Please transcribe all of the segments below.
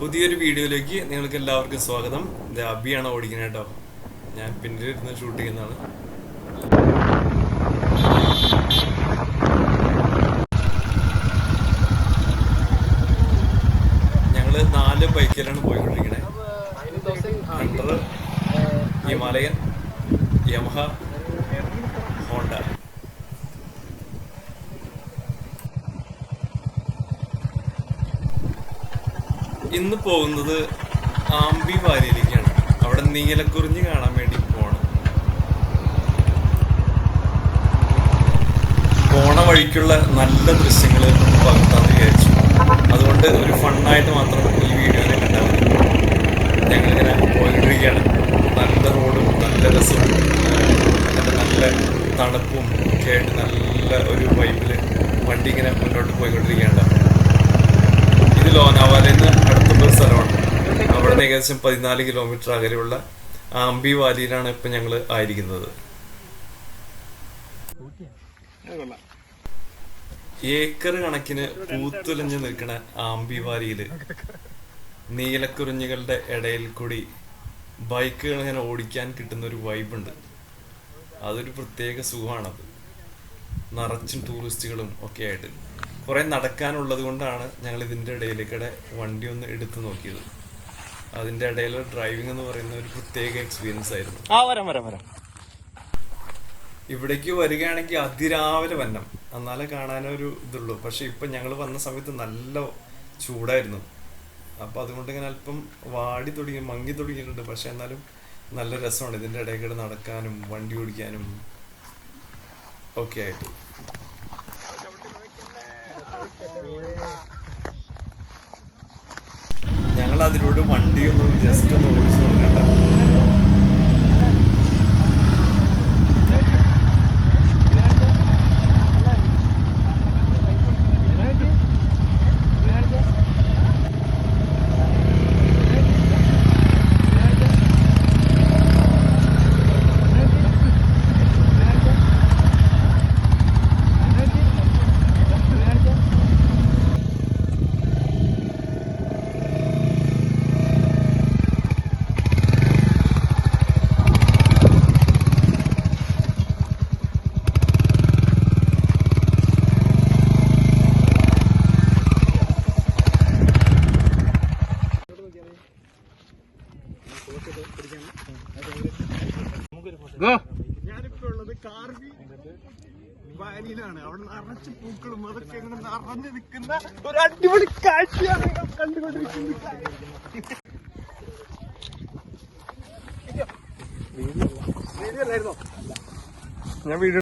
പുതിയൊരു വീഡിയോയിലേക്ക് നിങ്ങൾക്ക് എല്ലാവർക്കും സ്വാഗതം. ഇത് അബിയാണ് ഓടിക്കുന്നത് കേട്ടോ. ഞാൻ പിന്നിലിരുന്ന് ഷൂട്ട് ചെയ്യുന്നതാണ്. ഞങ്ങള് 4 ബൈക്കിലാണ് പോയിക്കൊണ്ടിരിക്കണേ. Hunter, Himalayan, Yamaha, Honda. ഇന്ന് പോകുന്നത് ആംബി വാലിയിലേക്കാണ്. അവിടെ നീലക്കുറിഞ്ഞി കാണാൻ വേണ്ടി പോണ വഴിക്കുള്ള നല്ല ദൃശ്യങ്ങൾ പകർത്താന്ന് വിചാരിച്ചു. അതുകൊണ്ട് ഒരു ഫണ്ണായിട്ട് മാത്രം ഈ വീഡിയോനെ കണ്ടാൽ മതി. ഞങ്ങളിങ്ങനെ പോയിക്കൊണ്ടിരിക്കുകയാണ്. നല്ല റോഡും നല്ല രസവും നല്ല തണുപ്പും ഒക്കെ ആയിട്ട് നല്ല ഒരു വൈബിൽ വണ്ടി ഇങ്ങനെ മുന്നോട്ട് പോയിക്കൊണ്ടിരിക്കുകയാണ്. ഇത് ലോനാവാലയിൽ നിന്ന് അടുത്തുള്ളൊരു സ്ഥലമാണ്. അവിടെ നിന്ന് ഏകദേശം 14 കിലോമീറ്റർ അകലെയുള്ള ആംബി വാലിയിലാണ് ഇപ്പം ഞങ്ങൾ ആയിരിക്കുന്നത്. ഏക്കർ കണക്കിന് പൂത്തുലഞ്ഞ് നിൽക്കുന്ന ആംബി വാലിയില് നീലക്കുറിഞ്ഞികളുടെ ഇടയിൽ കൂടി ബൈക്കുകൾ ഇങ്ങനെ ഓടിക്കാൻ കിട്ടുന്ന ഒരു വൈബുണ്ട്. അതൊരു പ്രത്യേക സുഖമാണത്. നിറച്ചും ടൂറിസ്റ്റുകളും ഒക്കെ ആയിട്ട് കുറെ നടക്കാനുള്ളത് കൊണ്ടാണ് ഞങ്ങൾ ഇതിന്റെ ഇടയിലേക്കിടെ വണ്ടി ഒന്ന് എടുത്തു നോക്കിയത്. അതിന്റെ ഇടയിൽ ഡ്രൈവിംഗ് എന്ന് പറയുന്ന ഒരു പ്രത്യേക എക്സ്പീരിയൻസ് ആയിരുന്നു. ഇവിടേക്ക് വരികയാണെങ്കിൽ അതിരാവിലെ വന്നം, എന്നാലേ കാണാനൊരു ഇതുള്ളൂ. പക്ഷെ ഇപ്പൊ ഞങ്ങൾ വന്ന സമയത്ത് നല്ല ചൂടായിരുന്നു. അപ്പൊ അതുകൊണ്ട് ഇങ്ങനെ അല്പം മങ്ങി തുടങ്ങിയിട്ടുണ്ട്. പക്ഷെ എന്നാലും നല്ല രസമാണ് ഇതിന്റെ ഇടയ്ക്കിടെ നടക്കാനും വണ്ടി ഓടിക്കാനും ഒക്കെ ആയിട്ട്. ഞങ്ങൾ അതിലൂടെ വണ്ടിയൊന്ന് ജസ്റ്റ് ഒന്ന് ഓടിച്ചു നോക്കണ്ട. ഞാനിപ്പോ ഉള്ളത് കാർവി വാലിയിലാണ്. അവിടെ നിറച്ച് പൂക്കളും അതൊക്കെ ഇങ്ങനെ നിറഞ്ഞു നിൽക്കുന്ന ഒരു അടിപൊളി കാഴ്ചയാണ് കണ്ടുകൊണ്ടിരിക്കുന്നത്. ഞാൻ വീഡിയോ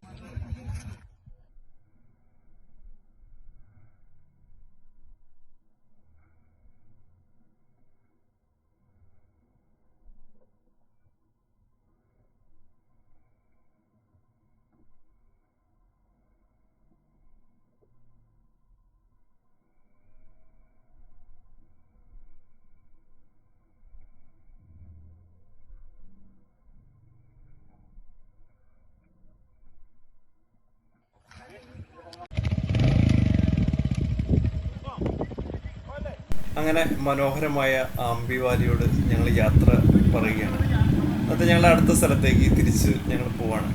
അങ്ങനെ മനോഹരമായ ആംബി വാലിയോട് ഞങ്ങൾ യാത്ര പറയുകയാണ്. അത് ഞങ്ങൾ അടുത്ത സ്ഥലത്തേക്ക് തിരിച്ച് ഞങ്ങൾ പോവാണ്.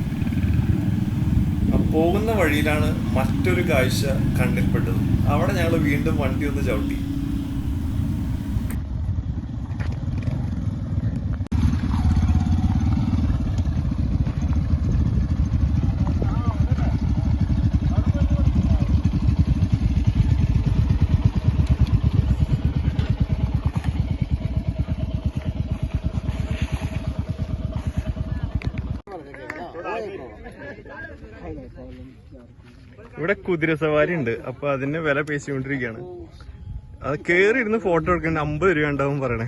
പോകുന്ന വഴിയിലാണ് മറ്റൊരു കാഴ്ച കണ്ണിൽപ്പെട്ടത്. അവിടെ ഞങ്ങൾ വീണ്ടും വണ്ടി ഒന്ന് ചവിട്ടി. ഇവിടെ കുതിരസവാരി ഉണ്ട്. അപ്പൊ അതിന് വില പേശിക്കൊണ്ടിരിക്കുകയാണ്. അത് കേറി ഇരുന്ന് ഫോട്ടോ എടുക്കേണ്ട 50 രൂപ ഉണ്ടാവും പറയണേ.